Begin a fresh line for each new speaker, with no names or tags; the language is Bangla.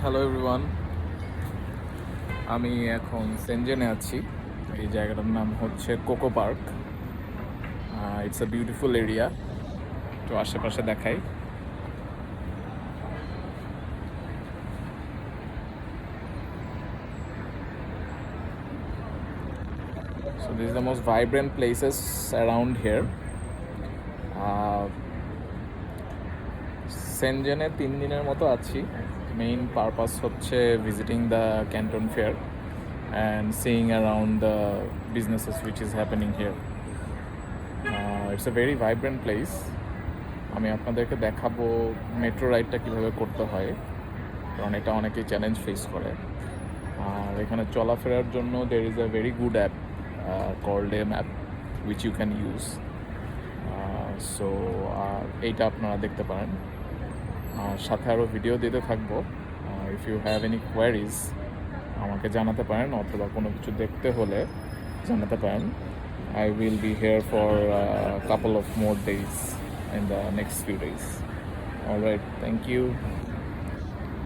হ্যালো এভরিওয়ান, আমি এখন সেনজেনে আছি। এই জায়গাটার নাম হচ্ছে Coco park. It's a beautiful area. তো আশেপাশে দেখাই। So this is the most vibrant places around here. সেনজেনে 3 দিনের মতো আছি। মেইন পারপাস হচ্ছে visiting the Canton fair and seeing around the businesses which is happening here. It's a very vibrant place. আমি আপনাদেরকে দেখাবো মেট্রো রাইডটা কীভাবে করতে হয়, কারণ এটা অনেকেই চ্যালেঞ্জ ফেস করে। আর এখানে চলাফেরার জন্য there is a very good app called a map which you can use. So এইটা আপনারা দেখতে পারেন। আর সাথে আরও ভিডিও দিতে থাকবো। If you have any queries আমাকে জানাতে পারেন, অথবা কোনো কিছু দেখতে হলে জানাতে পারেন। I will be here for a couple of more days in the next few days. All right, thank you.